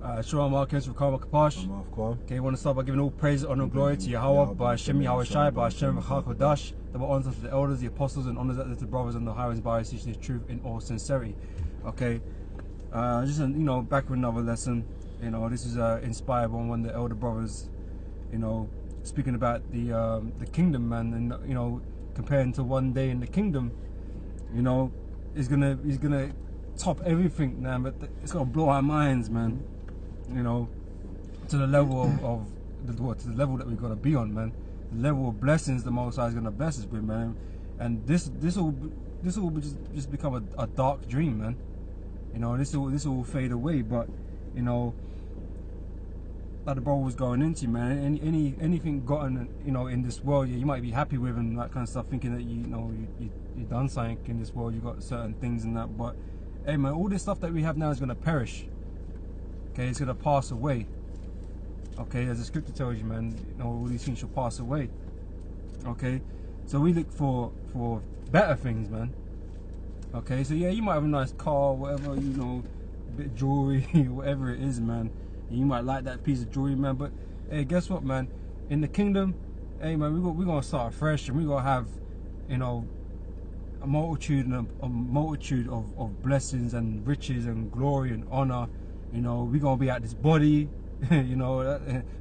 Shalom, okay, I want to start by giving all praise, honor, and glory to Yahweh, by Hashem, Yahweh Shai, by Hashem, Chodash, double honors to the elders, the apostles, and honors to the brothers and the highways by teaching the truth in all sincerity. Okay, just back with another lesson. This is inspired by one of the elder brothers. Speaking about the kingdom, man, and comparing to one day in the kingdom. He's gonna top everything, man. But it's gonna blow our minds, man. To the level of to the level that we're gonna be on, man. The level of blessings the Most High is gonna bless us with, man. And this will just become a dark dream, man. This will fade away. But like the brother was going into, man. Anything gotten in this world, you might be happy with and that kind of stuff, thinking that you done something in this world. You got certain things and that, but hey, man, all this stuff that we have now is gonna perish. Okay, it's gonna pass away. Okay, as the scripture tells you, man, all these things shall pass away. Okay, so we look for better things, man. Okay, so yeah, you might have a nice car, whatever, a bit of jewelry, whatever it is, man. And you might like that piece of jewelry, man. But hey, guess what, man? In the kingdom, hey, man, we're gonna start fresh, and we're gonna have, a multitude of blessings and riches and glory and honor. We're gonna be at this body. we're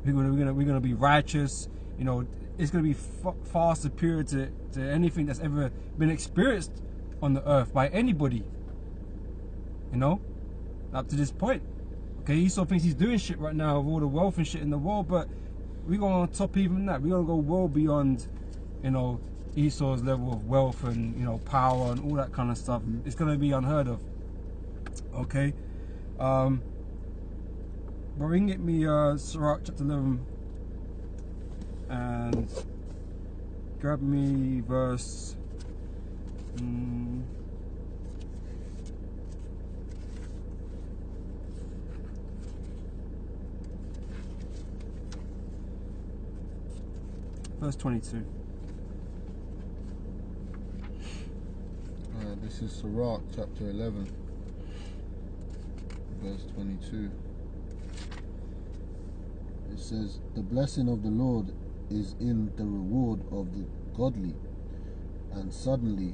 gonna be righteous. It's gonna be far superior to anything that's ever been experienced on the earth by anybody. Up to this point. Okay, Esau thinks he's doing shit right now with all the wealth and shit in the world, but we're gonna top even that. We're gonna go well beyond, Esau's level of wealth and power and all that kind of stuff. It's gonna be unheard of. Okay. But we can get me Sirach chapter 11 and grab me verse verse 22. This is Sirach chapter 11 verse 22. It says, "The blessing of the Lord is in the reward of the godly, and suddenly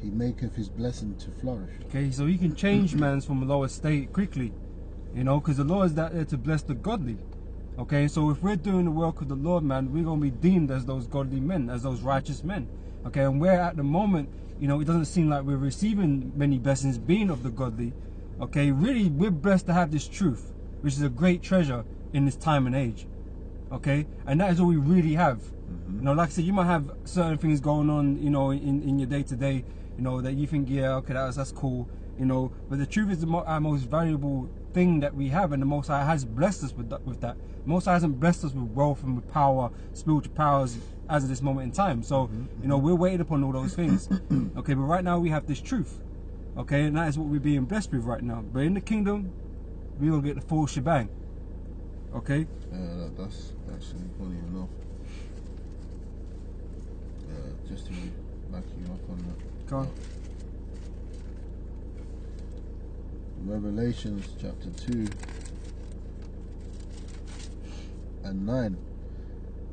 he maketh his blessing to flourish." Okay, so he can change man's from a lower state quickly, because the Lord is there to bless the godly. Okay, so if we're doing the work of the Lord, man, we're going to be deemed as those godly men, as those righteous men. Okay, and where at the moment, it doesn't seem like we're receiving many blessings being of the godly. Okay, really, we're blessed to have this truth, which is a great treasure in this time and age. Okay, and that is all we really have. Like I said, you might have certain things going on, in your day to day, that you think, yeah, okay, that's cool, but the truth is our most valuable thing that we have, and the Most High has blessed us with that. The Most High hasn't blessed us with wealth and with power, spiritual powers, as of this moment in time. So, we're waiting upon all those things. Okay, but right now we have this truth. Okay, and that is what we're being blessed with right now. But in the kingdom, we're gonna get the full shebang. Okay? That's actually funny enough. Just to back you up on that. Go on. Revelations chapter 2 and 9.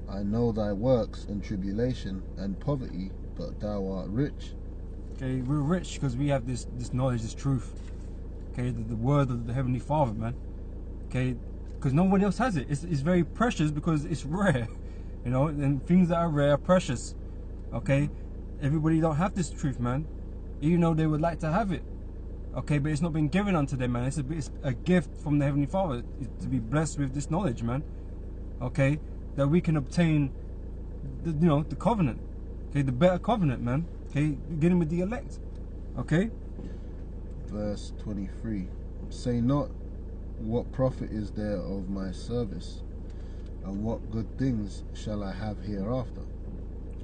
"I know thy works and tribulation and poverty, but thou art rich." Okay, we're rich because we have this knowledge, this truth. Okay, the word of the Heavenly Father, man. Okay, because no one else has it. It's very precious because it's rare. And things that are rare are precious. Okay, everybody don't have this truth, man. Even though they would like to have it. Okay, but it's not been given unto them, man. It's a gift from the Heavenly Father to be blessed with this knowledge, man. Okay, that we can obtain the covenant. Okay, the better covenant, man. Okay, getting with the elect. Okay. Verse 23. "Say not, what profit is there of my service, and what good things shall I have hereafter?"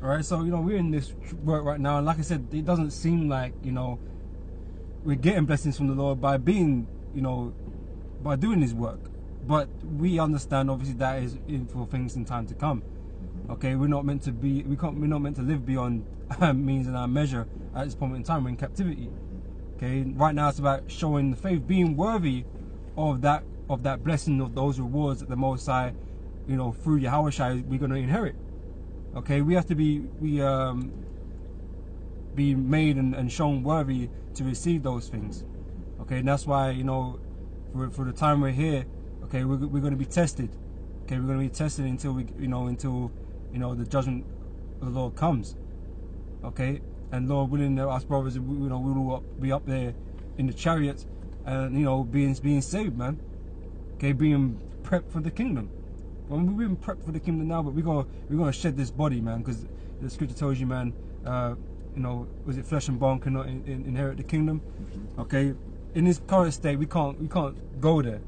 Alright, so we're in this work right now, and like I said, it doesn't seem like we're getting blessings from the Lord by being by doing His work, but we understand obviously that is for things in time to come. Okay, we're not meant to live beyond means and our measure at this point in time. We're in captivity. Okay, right now it's about showing the faith, being worthy of that of that blessing, of those rewards that the Most High, you know, through Yahushua, we're going to inherit. Okay, we have to be made and shown worthy to receive those things. Okay, and that's why, you know, for the time we're here, okay, we're going to be tested. Okay, we're going to be tested until the judgment of the Lord comes. Okay, and Lord willing, us brothers, we will be up there in the chariots, and you know, being saved, man. Okay, being prepped for the kingdom. Well, we've been prepped for the kingdom now, but we're gonna shed this body, man, because the scripture tells you, man. You know, was it flesh and bone cannot inherit the kingdom? Okay, in this current state, we can't go there.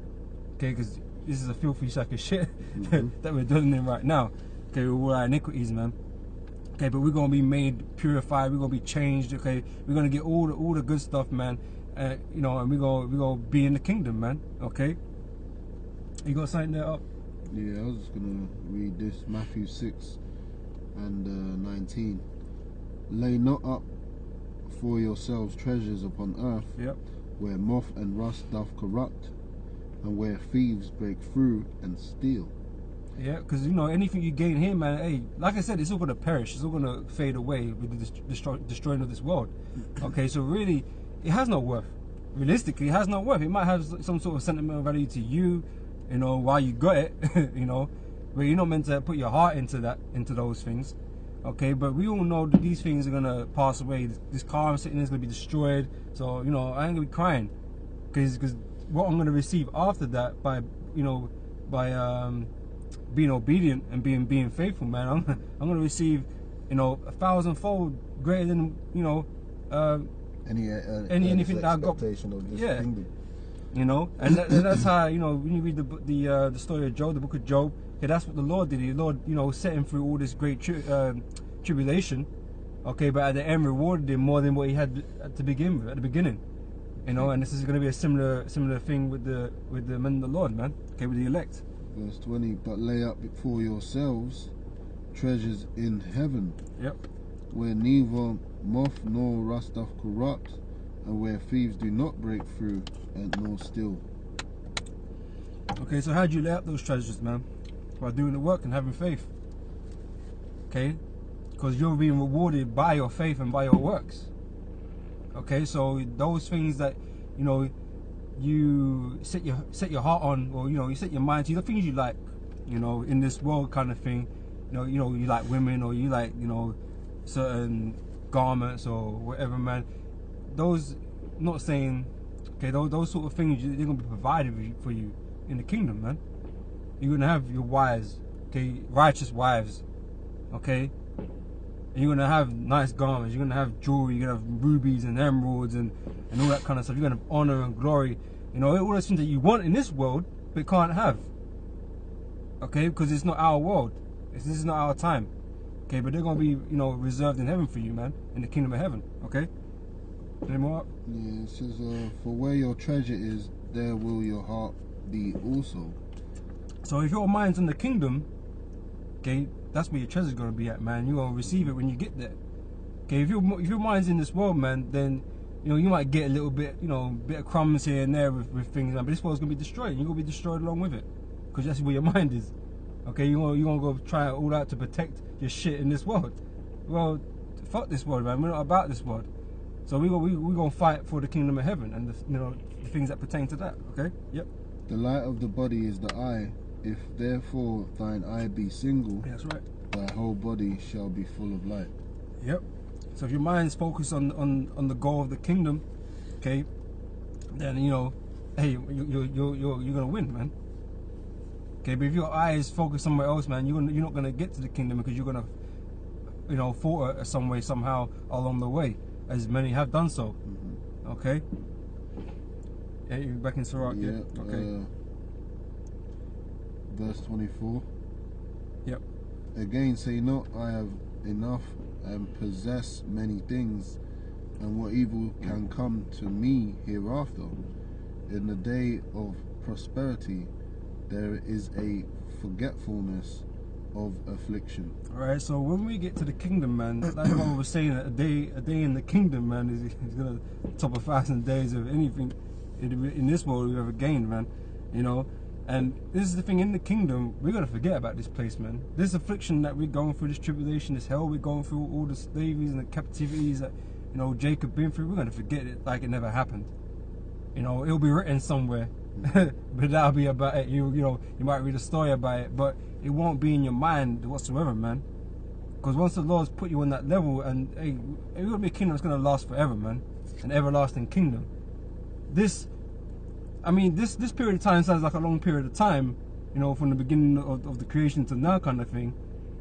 Okay, because this is a filthy sack of shit that we're dwelling in right now. Okay, with all our iniquities, man. Okay, but we're gonna be made purified. We're gonna be changed. Okay, we're gonna get all the good stuff, man. You know, and we're gonna be in the kingdom, man. Okay. You got something there up? Yeah, I was just gonna read this, Matthew 6 and 19. Lay not up for yourselves treasures upon earth, yep, where moth and rust doth corrupt, and where thieves break through and steal. Yeah, because you know, anything you gain here, man, hey, like I said, it's all gonna perish. It's all gonna fade away with the destroying of this world. Okay, so really, it has no worth. Realistically, it has no worth. It might have some sort of sentimental value to you, you know, while you got it, you know, but you're not meant to put your heart into those things. Okay, but we all know that these things are gonna pass away. This car I'm sitting in is gonna be destroyed. So, you know, I ain't gonna be crying, because what I'm gonna receive after that by being obedient and being faithful, man, I'm gonna receive, you know, 1,000-fold greater than, you know, anything that I got. Of this kingdom. You know, and that's how, you know, when you read the story of Job, the book of Job, okay, that's what the Lord did. The Lord, you know, set him through all this great tribulation, okay, but at the end rewarded him more than what he had to begin with, at the beginning. You know, and this is going to be a similar thing with the men of the Lord, man. Okay, with the elect. Verse 20. But lay up for yourselves treasures in heaven. Yep. Where neither moth nor rust doth corrupt, and where thieves do not break through and nor steal. Okay, so how do you lay up those treasures, man? By doing the work and having faith. Okay, because you're being rewarded by your faith and by your works. Okay, so those things that, you know, you set your heart on, or you know, you set your mind to, the things you like, you know, in this world kind of thing. You know, you like women, or you like, you know, certain garments or whatever, man. Those, not saying, okay, those sort of things, they're gonna be provided for you in the kingdom, man. You're gonna have your wives, okay, righteous wives, okay. And you're gonna have nice garments. You're gonna have jewelry. You're gonna have rubies and emeralds and all that kind of stuff. You're gonna have honor and glory. You know, all those things that you want in this world but can't have. Okay, because it's not our world. This is not our time. Okay, but they're gonna be, you know, reserved in heaven for you, man, in the kingdom of heaven. Okay. Any more? Yeah, it says, for where your treasure is, there will your heart be also. So if your mind's in the kingdom, okay, that's where your treasure's gonna be at, man. You're gonna receive it when you get there. Okay, if your mind's in this world, man, then, you know, you might get a little bit, you know, bit of crumbs here and there with things, man, but this world's gonna be destroyed, and you're gonna be destroyed along with it, because that's where your mind is. Okay, you're gonna go try all out to protect your shit in this world. Well, fuck this world, man. We're not about this world. So we're gonna fight for the kingdom of heaven and the things that pertain to that. Okay. Yep. The light of the body is the eye. If therefore thine eye be single, that's right, thy whole body shall be full of light. Yep. So if your mind's focused on the goal of the kingdom, okay, then, you know, hey, you're gonna win, man. Okay, but if your eye is focused somewhere else, man, you're not gonna get to the kingdom, because you're gonna, you know, falter some way, somehow along the way, as many have done so. Okay. Yeah, you're back in Sirach. Yeah. Okay. Verse 24. Yep. Again, say not, I have enough and possess many things, and what evil can come to me hereafter. In the day of prosperity, there is a forgetfulness of affliction. Alright, so when we get to the kingdom, man, like what was saying, a day in the kingdom, man, is gonna top 1,000 days of anything in this world we've ever gained, man. You know, And this is the thing, in the kingdom, we're going to forget about this place, man. This affliction that we're going through, this tribulation, this hell we're going through, all the slaveries and the captivities that, you know, Jacob been through, we're going to forget it like it never happened. You know, it'll be written somewhere, but that'll be about it. You know, you might read a story about it, but it won't be in your mind whatsoever, man. Because once the Lord's put you on that level, and hey, it's going to be a kingdom that's going to last forever, man. An everlasting kingdom. This period of time sounds like a long period of time, you know, from the beginning of the creation to now, kind of thing,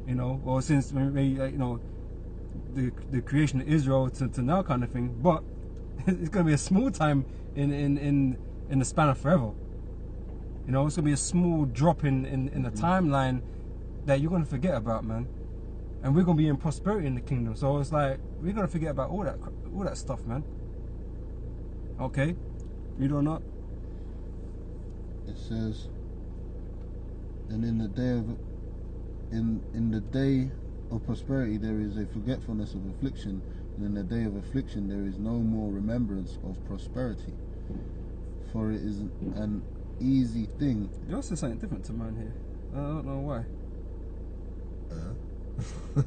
you know, or since maybe, you know, the creation of Israel to now, kind of thing. But it's going to be a small time in the span of forever. You know, it's going to be a small drop in the timeline that you're going to forget about, man. And we're going to be in prosperity in the kingdom. So it's like, we're going to forget about all that stuff, man. Okay? Read or not? It says, and in the day of prosperity there is a forgetfulness of affliction, and in the day of affliction there is no more remembrance of prosperity. For it is an easy thing. Yours says something different to mine here. I don't know why.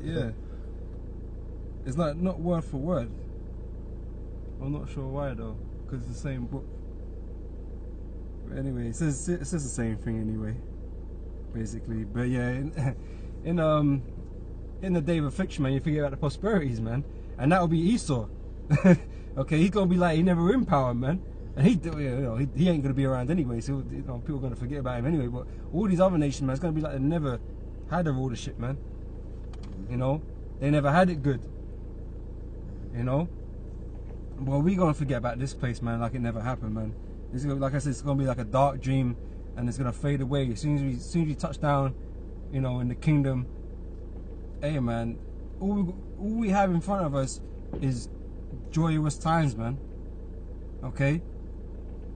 Yeah. It's like not word for word. I'm not sure why though, because it's the same book. But anyway, it says the same thing anyway, basically. But yeah, in the day of affliction, man, you forget about the prosperities, man, and that'll be Esau. Okay, he's gonna be like he never in power, man, and he ain't gonna be around anyway. So people are gonna forget about him anyway. But all these other nations, man, it's gonna be like they never had all the shit, man. You know, they never had it good. You know, well, we gonna forget about this place, man, like it never happened, man. It's gonna, like I said, it's gonna be like a dark dream, and it's gonna fade away as soon as we touch down, you know, in the kingdom. Hey, man, all we have in front of us is joyous times, man. Okay,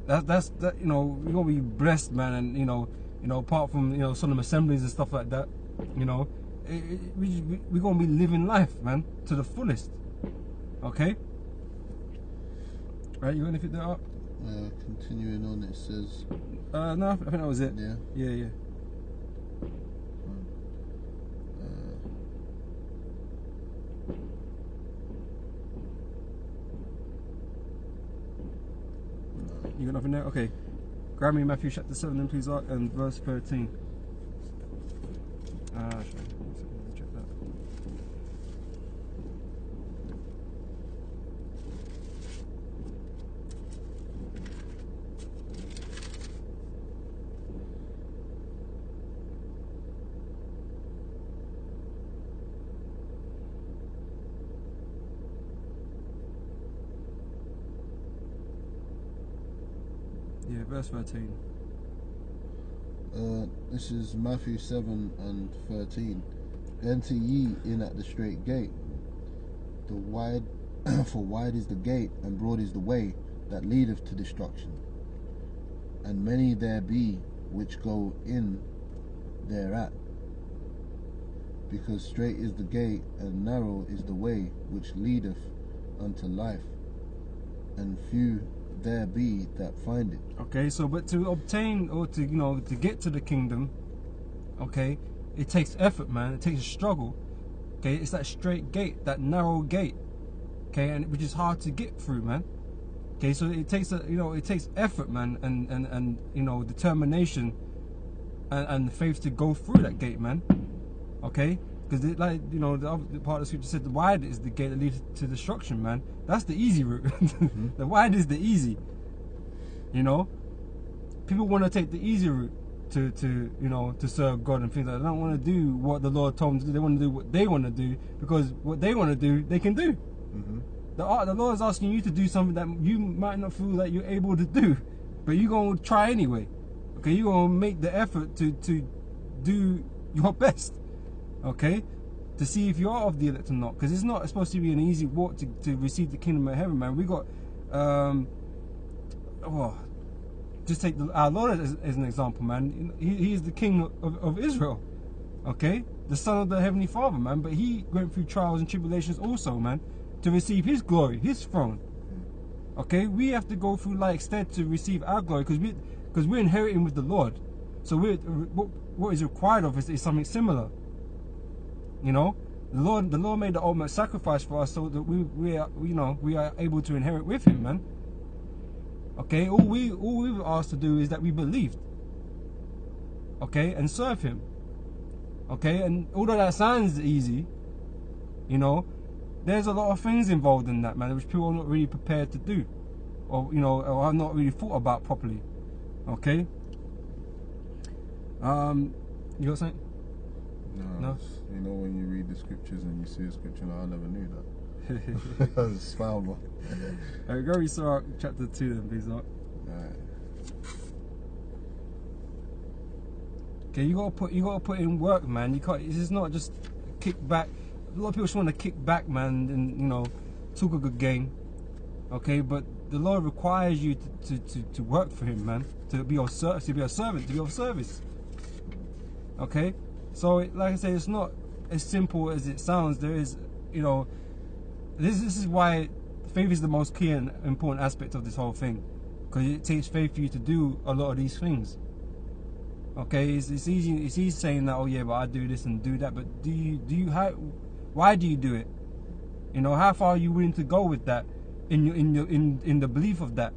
that's you know, we're gonna be blessed, man, and you know, apart from solemn assemblies and stuff like that, you know, we're gonna be living life, man, to the fullest. Okay. Right, you got anything there up? Continuing on, it says. No, I think that was it. Yeah. Yeah. You got nothing there? Okay. Grab me Matthew chapter 7 then, please, Art, and verse 13. Sure. Check that. Yeah, verse 13. This is Matthew 7 and 13. Enter ye in at the straight gate. For wide is the gate, and broad is the way that leadeth to destruction, and many there be which go in thereat. Because straight is the gate, and narrow is the way which leadeth unto life, and few there be that find it. Okay, so but to obtain, or to to get to the kingdom, okay, it takes effort, man. It takes a struggle. Okay, it's that straight gate, that narrow gate, okay, and which is hard to get through, man. Okay, so it takes it takes effort, man, and determination and faith to go through that gate, man. Okay, because the other part of the scripture said the wide is the gate that leads to destruction, man. That's the easy route. The wide is the easy. People want to take the easy route to serve God and things like that. They don't want to do what the Lord told them to do. They want to do what they want to do, because what they want to do, they can do. The Lord is asking you to do something that you might not feel that you're able to do, but you're going to try anyway. Okay, you're going to make the effort to do your best. Okay, to see if you are of the elect or not, because it's not supposed to be an easy walk to receive the kingdom of heaven, man. We got just take our Lord as an example, man. He is the king of Israel, okay, the son of the heavenly Father, man. But he went through trials and tribulations also, man, to receive his glory, his throne. Okay, we have to go through like stead to receive our glory, because we're inheriting with the Lord. So what is required of us is something similar. You know, the Lord made the ultimate sacrifice for us so that we are able to inherit with Him, man. Okay, all we were asked to do is that we believed. Okay, and serve Him. Okay, and although that sounds easy, you know, there's a lot of things involved in that, man, which people are not really prepared to do, or or have not really thought about properly. Okay. You got something? No. You know, when you read the scriptures and you see a scripture, I never knew that. I just found one. Alright, go read Sirach chapter 2 then, please. Alright. Okay, you gotta put in work, man. You can't. It's not just kick back. A lot of people just want to kick back, man, and talk a good game. Okay, but the Lord requires you to work for Him, man. To be of service, to be a servant, to be of service. Okay, so like I say, it's not as simple as it sounds. There is, this is why faith is the most key and important aspect of this whole thing, because it takes faith for you to do a lot of these things. Okay, it's easy saying that, oh yeah, but I do this and do that, but why do you do it? How far are you willing to go with that in the belief of that?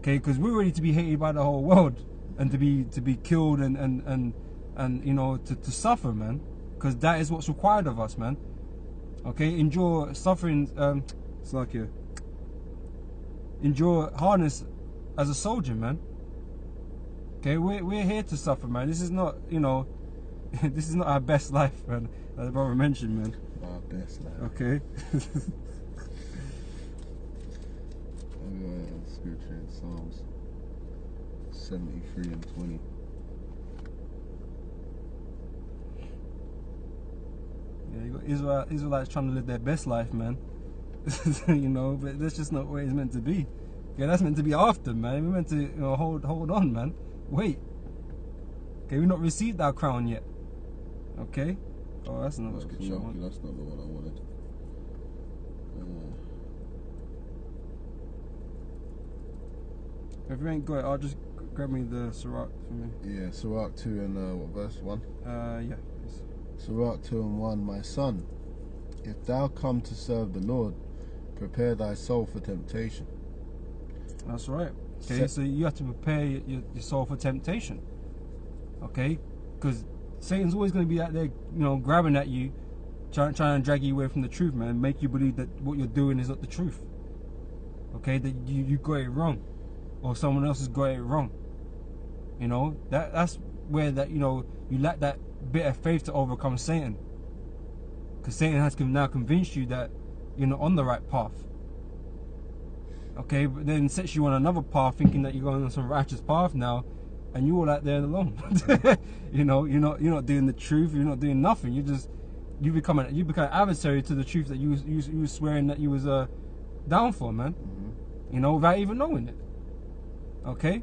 Okay, because we're ready to be hated by the whole world and to be killed and to suffer, man, because that is what's required of us, man. Okay, endure suffering, endure hardness as a soldier, man. Okay, we're here to suffer, man. This is not, this is not our best life, man, as the brother mentioned, man. Our best life. Okay. Scripture in Psalms 73 and 20. Yeah, you got Israelites trying to live their best life, man. But that's just not where it's meant to be. Okay, that's meant to be after, man. We're meant to hold on, man. Wait. Okay, we've not received our crown yet. Okay. Oh, that's another scripture. That's not the one I wanted. If you ain't got it, I'll just grab me the Sirach for me. Yeah, Sirach 2 and what verse 1? Yeah. Please. Sirach 2 and 1. My son, if thou come to serve the Lord, prepare thy soul for temptation. That's right. Okay, so you have to prepare your soul for temptation. Okay, because Satan's always going to be out there, grabbing at you, trying to drag you away from the truth, man, make you believe that what you're doing is not the truth. Okay, that you got it wrong, or someone else has got it wrong. That's where you lack that bit of faith to overcome Satan, because Satan has now convinced you that you're not on the right path. Okay, but then sets you on another path, thinking that you're going on some righteous path now, and you're all out there alone. you're not doing the truth. You're not doing nothing. You become an adversary to the truth that you was swearing that you was down for, man. Mm-hmm. Without even knowing it. Okay,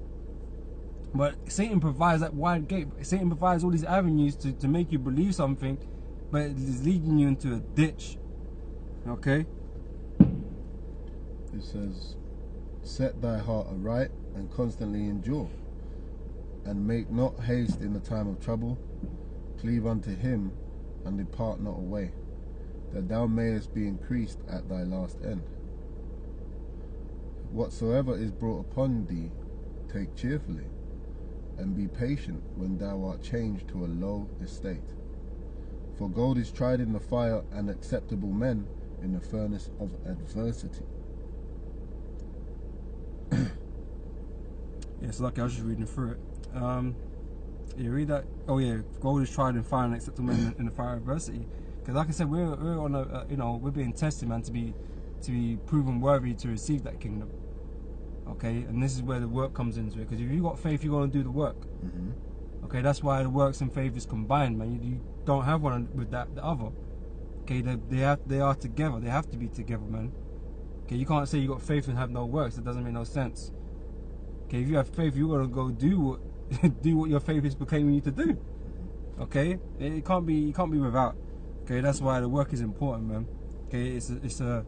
but Satan provides that wide gate. Satan provides all these avenues to make you believe something, but it's leading you into a ditch. Okay. It says, set thy heart aright and constantly endure, and make not haste in the time of trouble. Cleave unto Him and depart not away, that thou mayest be increased at thy last end. Whatsoever is brought upon thee, take cheerfully, and be patient when thou art changed to a low estate. For gold is tried in the fire, and acceptable men in the furnace of adversity. Yeah, so lucky I was just reading through it. You read that? Oh yeah, gold is tried in fire and acceptable men in the fire of adversity. Because like I said, we're on a we're being tested, man, to be proven worthy to receive that kingdom. Okay, and this is where the work comes into it. Because if you got faith, you're going to do the work. Mm-hmm. Okay, that's why the works and faith is combined, man. You don't have one with the other. Okay, they are together. They have to be together, man. Okay, you can't say you got faith and have no works. That doesn't make no sense. Okay, if you have faith, you're gonna go do what your faith is proclaiming you to do. Okay, it can't be without. Okay, that's why the work is important, man. Okay, it's a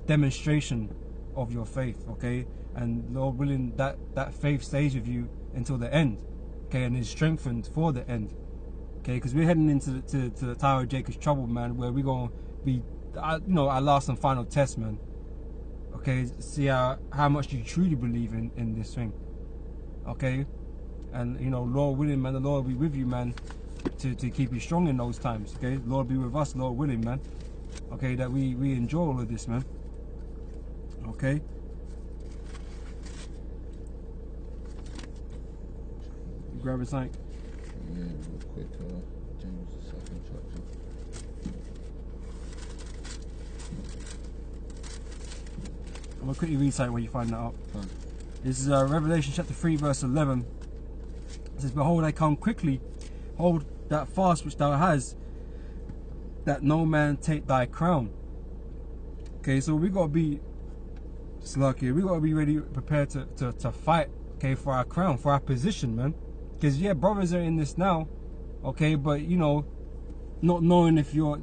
demonstration of your faith. Okay, and Lord willing, that faith stays with you until the end. okay, and is strengthened for the end, okay, because we're heading into the Tower of Jacob's trouble, man, where we're gonna be, you know, our last and final test, man. Okay, see how much you truly believe in this thing, okay, and you know, Lord willing, man, the Lord will be with you, man, to keep you strong in those times, okay. Lord be with us, Lord willing, man, okay, that we enjoy all of this, man, okay. You grabbing something? Yeah, real quick, James, the second chapter. I'm gonna quickly read something when you find that out. Fine. This is Revelation chapter 3 verse 11. It says, behold, I come quickly, hold that fast which thou hast, that no man take thy crown. Okay, so we gotta be slurky, we gotta be ready, prepared to fight, okay, for our crown, for our position, man. Because yeah, brothers are in this now, okay, but you know, not knowing if you're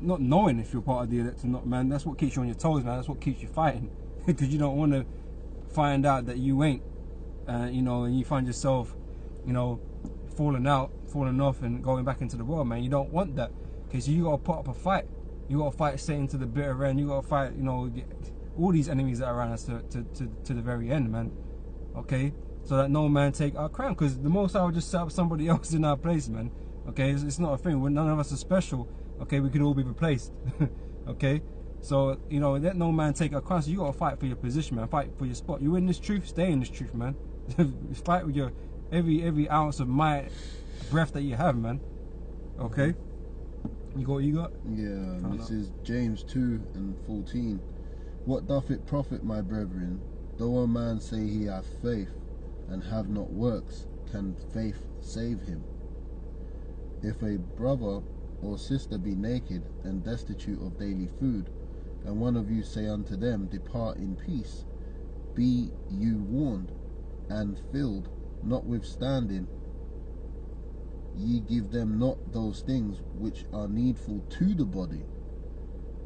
part of the elect or not, man, that's what keeps you on your toes, man. That's what keeps you fighting. Because you don't want to find out that you ain't, you know, and you find yourself, you know, falling off and going back into the world, man. You don't want that. Okay, so you gotta put up a fight. You gotta fight Satan to the bitter end. You gotta fight, you know, all these enemies that are around us to the very end, man. Okay, so that no man take our crown. Because the Most High will just set up somebody else in our place, man. Okay, it's not a thing. None of us are special. Okay, we could all be replaced. Okay. So, you know, let no man take a crown. So you gotta fight for your position, man. Fight for your spot. You in this truth, stay in this truth, man. Fight with your every ounce of might, breath that you have, man. Okay. You got what you got? Yeah, this is James 2:14. What doth it profit, my brethren, though a man say he hath faith, and have not works? Can faith save him? If a brother or sister be naked and destitute of daily food, and one of you say unto them, depart in peace, be you warned and filled, notwithstanding ye give them not those things which are needful to the body,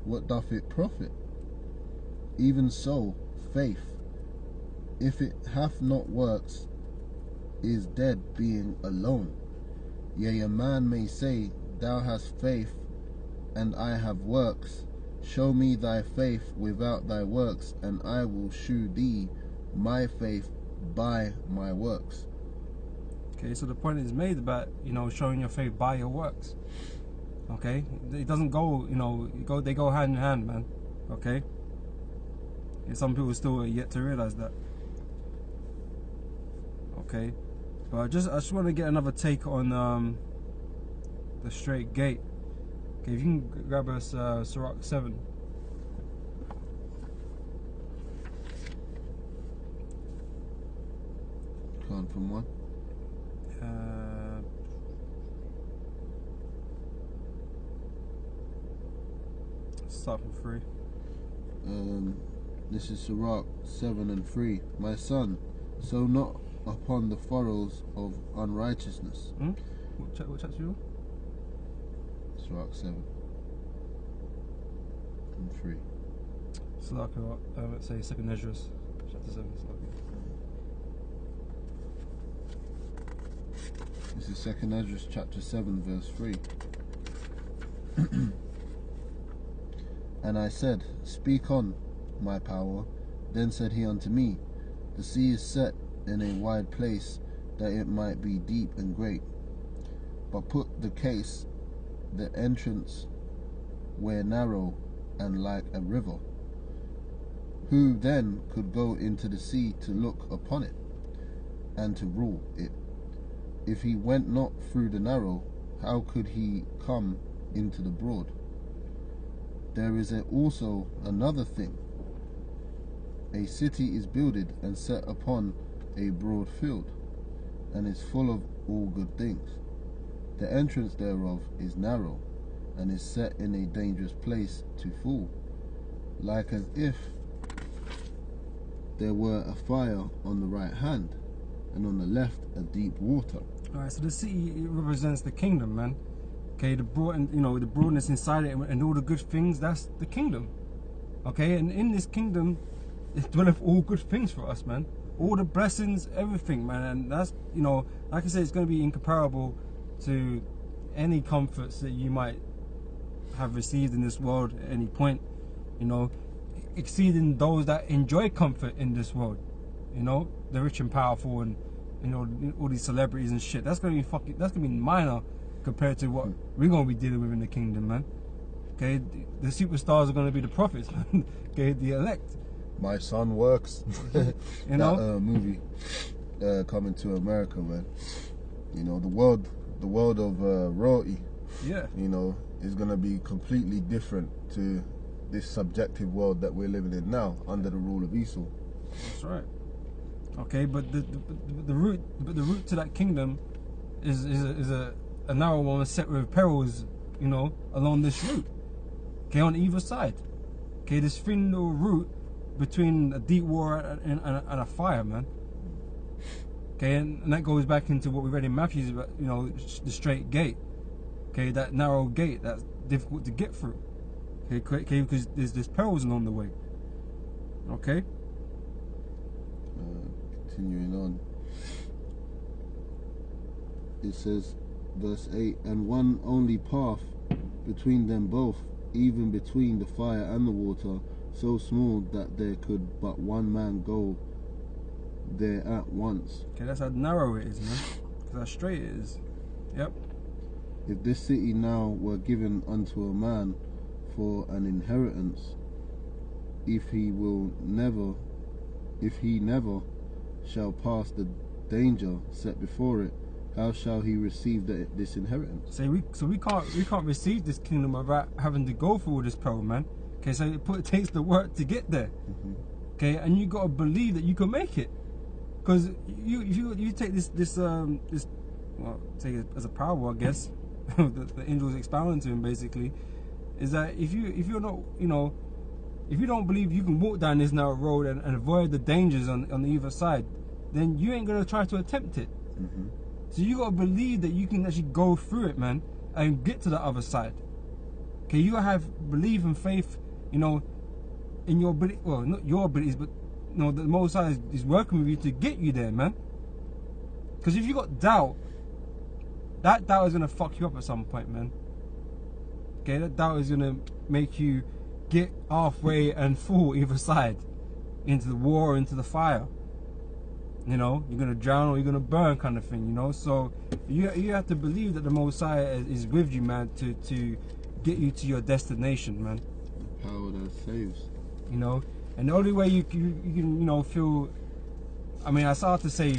what doth it profit? Even so, faith, if it hath not works, is dead, being alone. Yea, a man may say, thou hast faith, and I have works. Show me thy faith without thy works, and I will shew thee my faith by my works. Okay, so the point is made about, you know, showing your faith by your works. Okay, it doesn't go, you know, they go hand in hand, man. Okay, and some people still are yet to realize that. Okay, but I just want to get another take on the straight gate. Okay, if you can grab us Sirach 7. Come from one. Start from 3. This is Sirach 7:3. My son, sow not upon the furrows of unrighteousness. What chapter you? Sirach 7:3. So like let's say 2nd Ezra, chapter 7. This is 2nd Ezra chapter 7 verse 3. And I said, speak on, my power. Then said he unto me, the sea is set in a wide place, that it might be deep and great. But put the case, the entrance were narrow and like a river. Who then could go into the sea to look upon it, and to rule it? If he went not through the narrow, how could he come into the broad? There is also another thing. A city is builded and set upon a broad field, and is full of all good things. The entrance thereof is narrow, and is set in a dangerous place to fall, like as if there were a fire on the right hand, and on the left a deep water. Alright, so the city, it represents the kingdom, man. Okay, the broad, you know, the broadness inside it and all the good things, that's the kingdom. Okay, and in this kingdom, it dwelleth all good things for us, man. all the blessings, everything, man. And that's, you know, like I said, it's going to be incomparable to any comforts that you might have received in this world at any point, you know, exceeding those that enjoy comfort in this world, you know, the rich and powerful, and, you know, all these celebrities and shit. That's gonna be minor compared to what we're gonna be dealing with in the kingdom, man. Okay, the superstars are gonna be the prophets, man. Okay, the elect. My Son Works. You know, that movie Coming to America, man. You know, the world of royalty. Yeah. You know, is gonna be completely different to this subjective world that we're living in now under the rule of Esau. That's right. Okay, but the route to that kingdom is a narrow one set with perils, you know, along this route. Okay, on either side. Okay, this thin little route between a deep water and a fire, man. Okay, and that goes back into what we read in Matthew, about, you know, the straight gate. Okay, that narrow gate that's difficult to get through. Okay, because there's perils along the way. Okay. Continuing on, it says, verse 8, and one only path between them both, even between the fire and the water, so small that there could but one man go there at once. Okay, that's how narrow it is, man. That's how straight it is. Yep. If this city now were given unto a man for an inheritance, if he never shall pass the danger set before it, how shall he receive this inheritance? So we can't receive this kingdom without having to go through all this peril, man. Okay, so it takes the work to get there. Okay, and you gotta believe that you can make it, because you take this well, take it as a parable, I guess. the angels expounding to him basically is that if you're not, you know, if you don't believe you can walk down this narrow road and avoid the dangers on either side, then you ain't gonna try to attempt it. So you gotta believe that you can actually go through it, man, and get to the other side. Okay, you gotta have belief and faith, you know, in your ability. Well, not your abilities, but you know, the Most High is working with you to get you there, man. Because if you got doubt, that doubt is gonna fuck you up at some point, man. Okay, that doubt is gonna make you get halfway and fall either side, into the war, into the fire. You know, you're gonna drown or you're gonna burn, kind of thing. You know, so you have to believe that the Most High is with you, man, to get you to your destination, man. The power that saves. You know, and the only way you can, you know, feel. I mean, I start to say,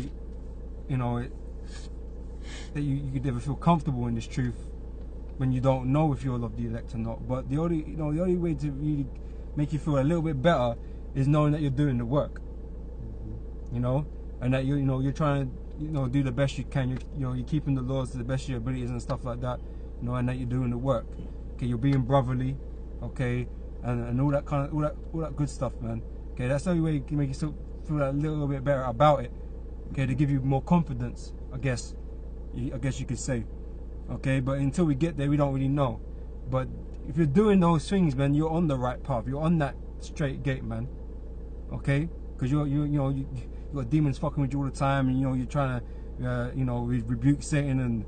you know, that you could never feel comfortable in this truth when you don't know if you're of the elect or not. But the only way to really make you feel a little bit better is knowing that you're doing the work. You know, and that you're trying to do the best you can. You're keeping the laws to the best of your abilities and stuff like that. You know, and that you're doing the work. Okay, you're being brotherly. Okay, and all that kind of all that good stuff, man. Okay, that's the only way you can make yourself feel a little bit better about it. Okay, to give you more confidence, I guess you could say. Okay, but until we get there, we don't really know. But if you're doing those things, man, you're on the right path. You're on that straight gate, man. Okay, because you got demons fucking with you all the time, and you're trying to rebuke Satan, and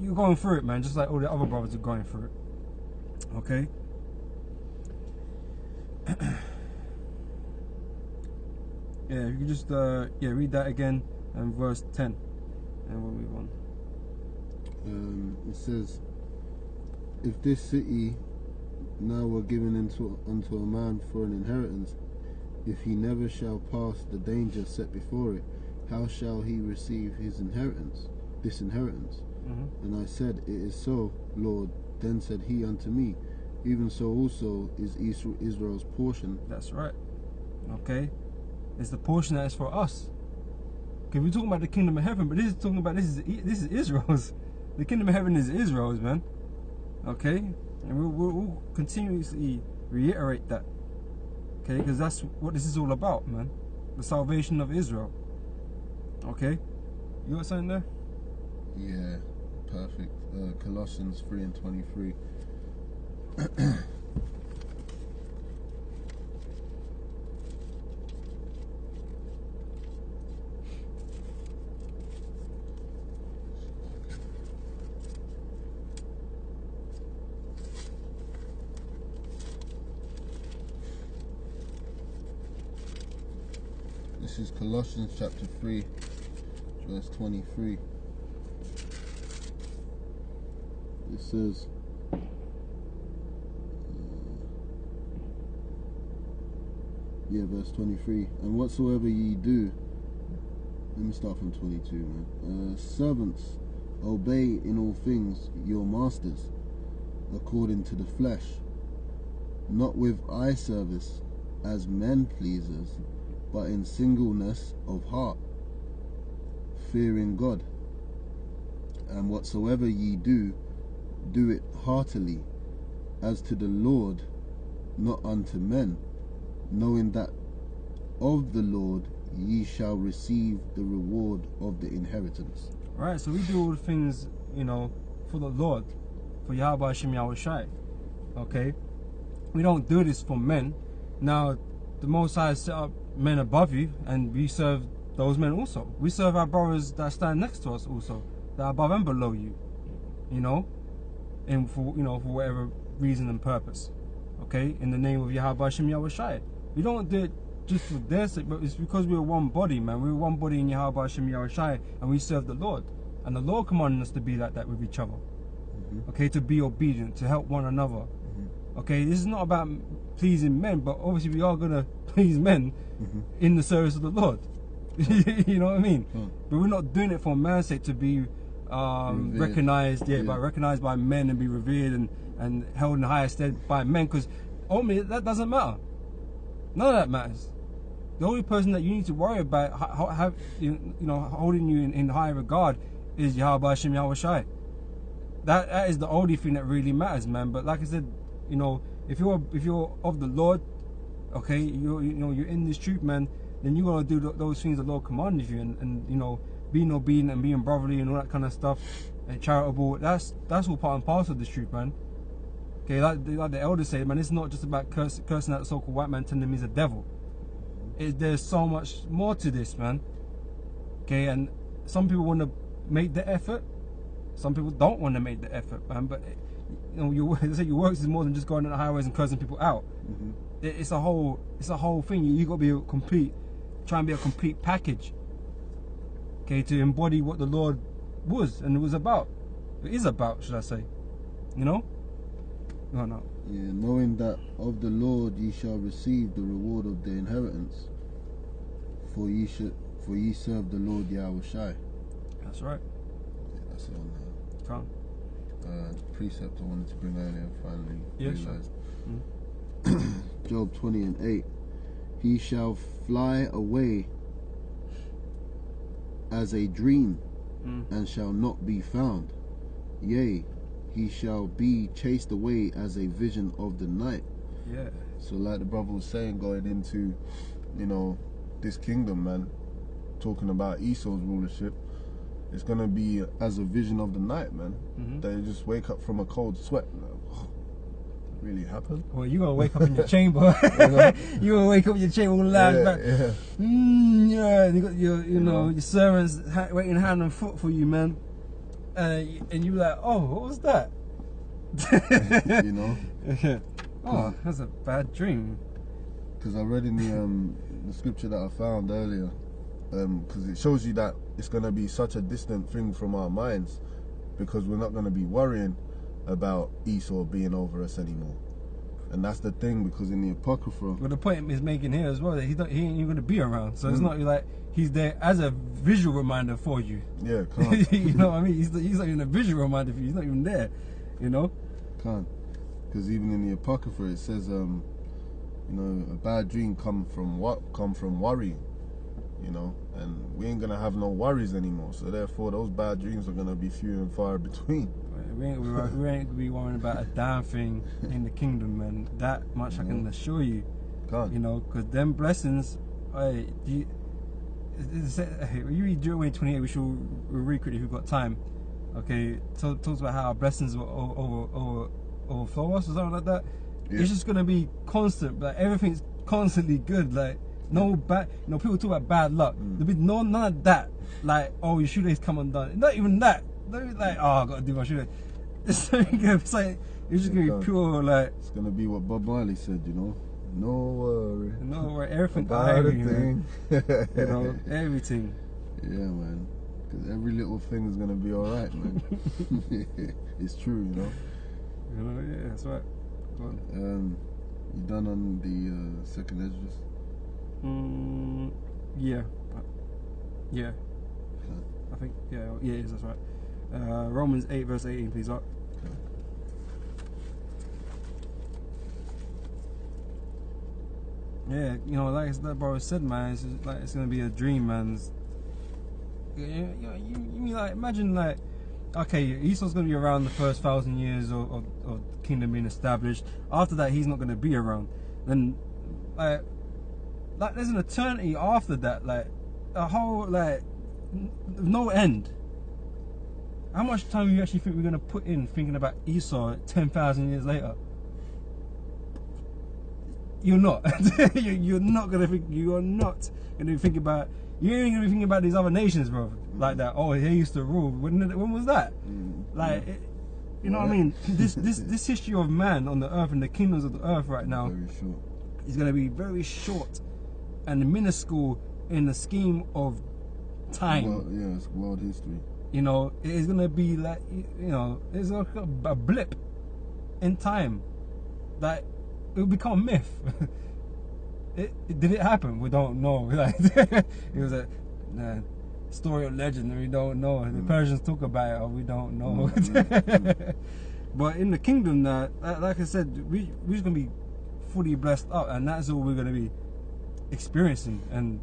you're going through it, man, just like all the other brothers are going through it. Okay. Yeah, if you could just read that again and verse 10, and we'll move on. It says, if this city now were given unto a man for an inheritance, if he never shall pass the danger set before it, how shall he receive this inheritance? And I said, it is so, Lord. Then said he unto me, even so also is Israel's portion. That's right. Okay, it's the portion that is for us. Okay, we're talking about the kingdom of heaven, but this is Israel's. The kingdom of heaven is Israel's, man. Okay, and we'll continuously reiterate that. Okay, because that's what this is all about, man. The salvation of Israel. Okay, you got something there? Yeah, perfect. Colossians 3:23. It This is Colossians chapter 3, verse 23. It says, verse 23. And whatsoever ye do, let me start from 22, man. Servants, obey in all things your masters, according to the flesh, not with eye service as men pleasers, but in singleness of heart, fearing God. And whatsoever ye do, do it heartily, as to the Lord, not unto men, knowing that of the Lord ye shall receive the reward of the inheritance. Right, so we do all the things, you know, for the Lord, for Yahweh Hashem Yahweh Shai. Okay? We don't do this for men. Now, the Most High has set up men above you, and we serve those men also. We serve our brothers that stand next to us also, that are above and below you, you know, and for whatever reason and purpose. Okay? In the name of Yahweh Hashem Yahweh Shai. We don't do it just for their sake, but it's because we're one body, man. We're one body in Yahweh Hashem Yahweh Shai, and we serve the Lord. And the Lord commanded us to be like that with each other. Okay, to be obedient, to help one another. Okay, this is not about pleasing men, but obviously we are going to please men in the service of the Lord. You know what I mean? But we're not doing it for man's sake, to be recognized, recognized by men and be revered and held in higher stead by men, because ultimately that doesn't matter. None of that matters. The only person that you need to worry about holding you in high regard is Yahweh Hashem Yahweh Shai. That is the only thing that really matters, man. But like I said, you know, if you're of the Lord, okay, you're in this truth, man, then you're gonna do those things the Lord commanded you, and you know, being obedient and being brotherly and all that kind of stuff, and charitable. That's all part and parcel of this truth, man. Okay, like the elders say, man, it's not just about cursing out the so-called white man, telling him he's a devil. There's so much more to this, man. Okay, and some people want to make the effort, some people don't want to make the effort, man. But you know, your works is more than just going on the highways and cursing people out. It's a whole thing. You got to be try and be a complete package. Okay, to embody what the Lord was and it was about. It is about, should I say? You know? No. Yeah, knowing that of the Lord ye shall receive the reward of the inheritance, for ye serve the Lord Yahweh Shai. That's right. Yeah, that's it on that. Come. Precept I wanted to bring earlier and finally realized. Sure. Job 20:8. He shall fly away as a dream, and shall not be found. Yea, he shall be chased away as a vision of the night. Yeah. So like the brother was saying, going into, you know, this kingdom, man, talking about Esau's rulership, it's going to be as a vision of the night, man. They just wake up from a cold sweat. Oh, really happened? Well, you're going to wake up in your chamber. You're going to wake up in your chamber all loud back. Yeah. You got your servants waiting hand and foot for you, man. And you're like, oh, what was that? You know? Oh, that's a bad dream. Because I read in the scripture that I found earlier, because it shows you that it's going to be such a distant thing from our minds, because we're not going to be worrying about Esau being over us anymore. And that's the thing, because in the Apocrypha... Well, the point is making here as well, that he ain't even going to be around. So it's not like he's there as a visual reminder for you. Yeah, can't. You know what I mean? He's not even a visual reminder for you. He's not even there, you know? Can't. Because even in the Apocrypha it says, you know, a bad dream come from worry, you know, and we ain't going to have no worries anymore. So therefore those bad dreams are going to be few and far between. We ain't going to be worrying about a damn thing in the kingdom, man. That much I can assure you. Can't. You know, because them blessings, you read Deuteronomy 28, we should read quickly if we've got time. Okay, so it talks about how our blessings will overflow us or something like that. Yeah. It's just going to be constant, like everything's constantly good, like no bad, you know, people talk about bad luck. There'll be none of that, like, oh, your shoelace come undone. Not even that. Don't be like, oh, I got to do my shoelace. It's like, it's just going to be pure, like... It's going to be what Bob Marley said, you know. No worry. No worry. Everything. About a thing. You know, everything. Yeah, man. Because every little thing is gonna be all right, man. It's true, you know. You know, yeah, that's right. Go on. You done on the second Esdras? Yeah. Yeah. Okay. I think, yeah, it is, that's right. Romans 8 verse 18, please, Art. Okay. Yeah, you know, like that brother said, man, it's just like it's gonna be a dream, man. You mean like, imagine like, okay, Esau's gonna be around the first 1,000 years of the kingdom being established. After that, he's not gonna be around. Then, like there's an eternity after that, like a whole no end. How much time do you actually think we're gonna put in thinking about Esau 10,000 years later? You're not. You're not gonna think. You are not gonna think about. You ain't gonna be thinking about these other nations, bro. Like that. Oh, he used to rule. When was that? Like, you know what I mean? This history of man on the earth and the kingdoms of the earth right now Very short. is gonna be very short and minuscule in the scheme of time. Well, yeah, it's world history. You know, it is gonna be like, you know, it's like a blip in time that it will become myth. Did it happen? We don't know. Like, it was a story of legend, and we don't know. The Persians talk about it, or we don't know. But in the kingdom, like I said, we're just gonna be fully blessed up, and that's all we're gonna be experiencing and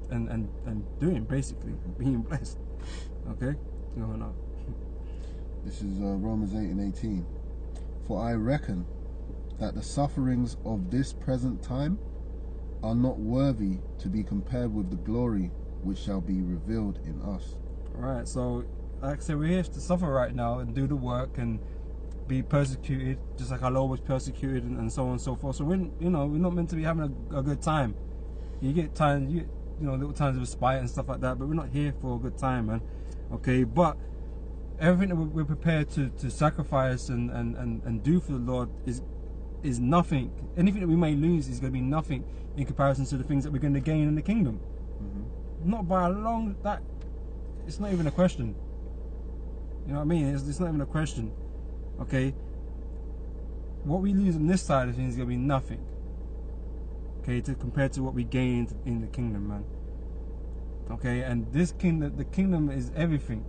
doing, basically, being blessed. Okay. No. This is Romans 8 and 18. For I reckon that the sufferings of this present time are not worthy to be compared with the glory which shall be revealed in us. Alright, so like I said, we're here to suffer right now and do the work and be persecuted, just like our Lord was persecuted, and so on and so forth. So we're not meant to be having a good time. You get times, you know, little times of respite and stuff like that, but we're not here for a good time, man. Okay, but everything that we're prepared to sacrifice and do for the Lord is nothing. Anything that we may lose is going to be nothing in comparison to the things that we're going to gain in the kingdom. Not by a long, that it's not even a question. You know what I mean? It's not even a question. Okay, what we lose on this side of things is going to be nothing. Okay, compared to what we gain in the kingdom, man. Okay, and this kingdom, the kingdom is everything.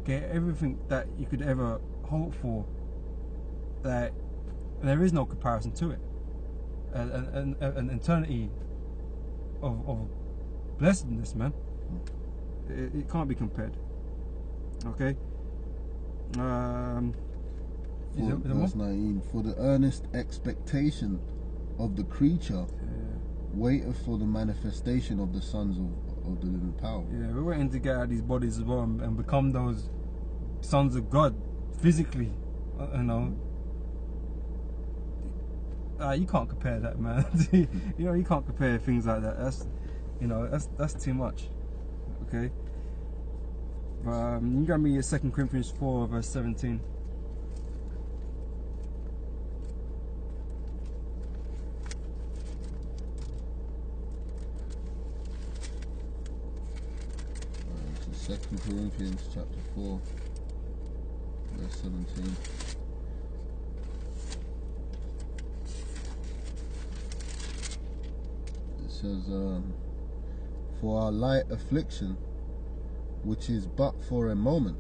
Okay, everything that you could ever hope for. That there is no comparison to it. An eternity of blessedness, man. It can't be compared. Okay. Verse 19. For the earnest expectation of the creature waiteth for the manifestation of the sons of the living power. Yeah, we're waiting to get out of these bodies as well and become those sons of God physically. You know, you can't compare that, man. You know, you can't compare things like that. That's too much. Okay. You got me 2 Corinthians 4 verse 17. So 2 Corinthians chapter 4 verse 17. It says, for our light affliction, which is but for a moment,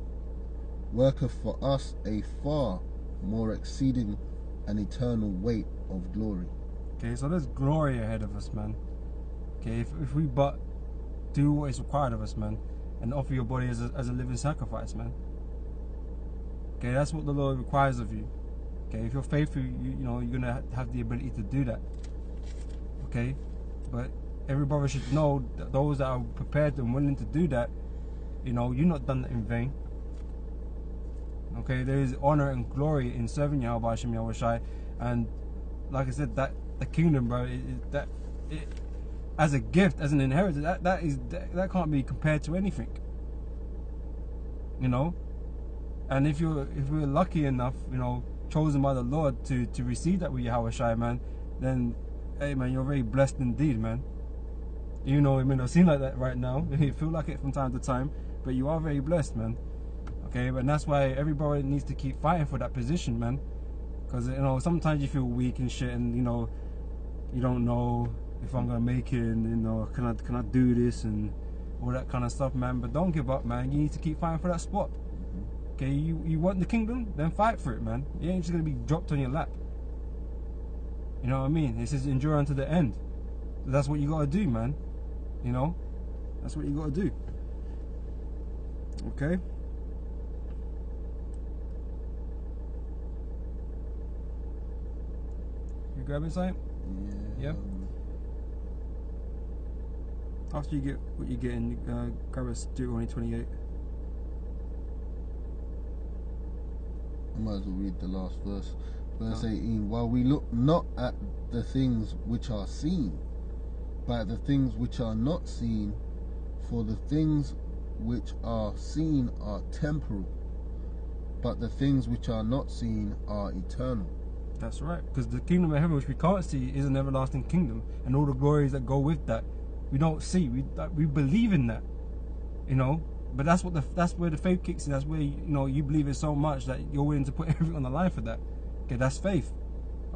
worketh for us a far more exceeding and eternal weight of glory. Okay, so there's glory ahead of us, man. Okay, if we but do what is required of us, man, and offer your body as a living sacrifice, man. Okay, that's what the Lord requires of you. Okay, if you're faithful, you know you're gonna have the ability to do that. Okay, but every brother should know that those that are prepared and willing to do that, you know, you're not done that in vain. Okay, there is honor and glory in serving Yahweh Shem Yahweh Shai, and like I said, that the kingdom, bro, as a gift, as an inheritance, that can't be compared to anything. You know, and if we're lucky enough, you know, chosen by the Lord to receive that with Yahweh Shai, man, then hey man, you're very blessed indeed, man. You know, it may not seem like that right now. You feel like it from time to time, but you are very blessed, man. Okay, and that's why everybody needs to keep fighting for that position, man. Because, you know, sometimes you feel weak and shit, and, you know, you don't know if I'm gonna make it, and, you know, can I do this and all that kind of stuff, man. But don't give up, man. You need to keep fighting for that spot. Okay, you want the kingdom, then fight for it, man. You ain't just gonna be dropped on your lap. You know what I mean? It says endure unto the end. That's what you gotta do, man. You know, that's what you gotta do. Okay. You grabbing something? Yeah. After you get what you get in, grab a Deuteronomy 28. I might as well read the last verse. Verse 18. While we look not at the things which are seen, but at the things which are not seen, for the things which are seen are temporal, but the things which are not seen are eternal. That's right, because the kingdom of heaven, which we can't see, is an everlasting kingdom, and all the glories that go with that, we don't see. We believe in that, you know. But that's where the faith kicks in. That's where, you know, you believe in so much that you're willing to put everything on the line for that. Okay, that's faith.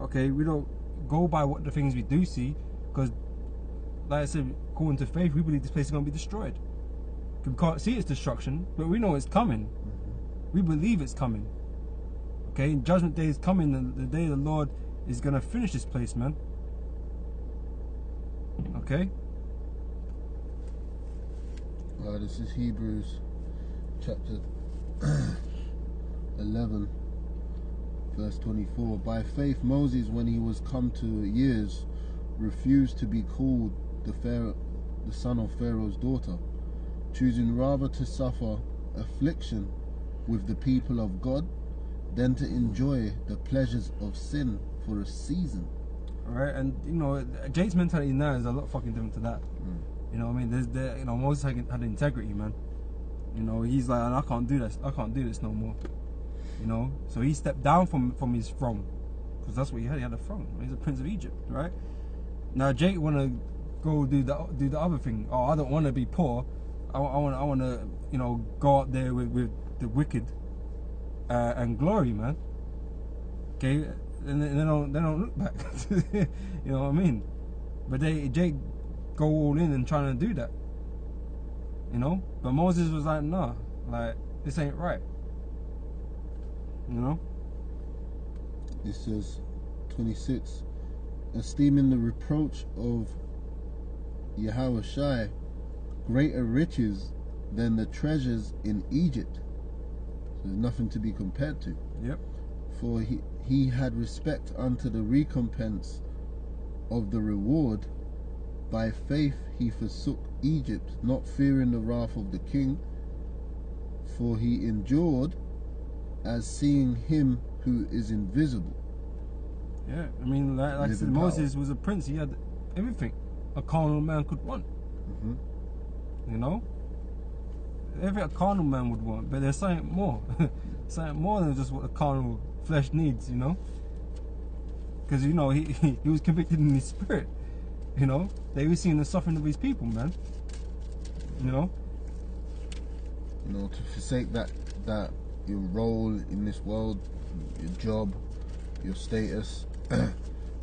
Okay, we don't go by what the things we do see, because, like I said, according to faith, we believe this place is going to be destroyed. We can't see its destruction, but we know it's coming. We believe it's coming. Okay, judgment day is coming, and the day the Lord is going to finish this place, man. Okay. This is Hebrews chapter 11 verse 24. By faith Moses, when he was come to years, refused to be called the son of Pharaoh's daughter, choosing rather to suffer affliction with the people of God than to enjoy the pleasures of sin for a season. Alright, and you know, Jake's mentality now is a lot fucking different to that. You know what I mean? You know, Moses had integrity, man. You know, he's like, I can't do this. I can't do this no more. You know, so he stepped down from his throne, because that's what he had. He had a throne. He's a prince of Egypt, right? Now Jake wanna go do the other thing. Oh, I don't want to be poor. I want to, you know, go out there with the wicked and glory, man. Okay, and they don't look back. You know what I mean? But Jake go all in and trying to do that, you know. But Moses was like, nah, like, this ain't right, you know. It says 26, esteeming the reproach of Yahushua greater riches than the treasures in Egypt. So there's nothing to be compared to. Yep. For he had respect unto the recompense of the reward. By faith he forsook Egypt, not fearing the wrath of the king, for he endured as seeing him who is invisible. Yeah, I mean, like I said, Moses was a prince. He had everything a carnal man could want. You know, everything a carnal man would want, but there's something more, something more than just what a carnal flesh needs. You know, because, you know, he was convicted in his spirit. You know, they were seeing the suffering of his people, man. You know, to forsake that your role in this world, your job, your status,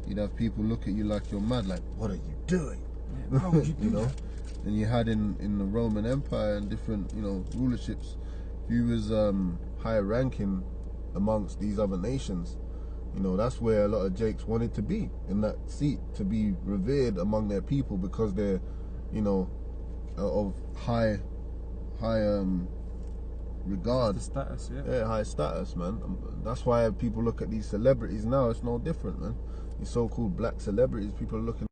you'd have people look at you like you're mad, like, what are you doing? Yeah, how would you do that? And you had in the Roman Empire and different, you know, rulerships, if you was higher ranking amongst these other nations, you know, that's where a lot of Jakes wanted to be, in that seat, to be revered among their people, because they're, you know, of high regard. The status, yeah, high status, man. That's why people look at these celebrities now. It's no different, man. These so-called black celebrities, people are looking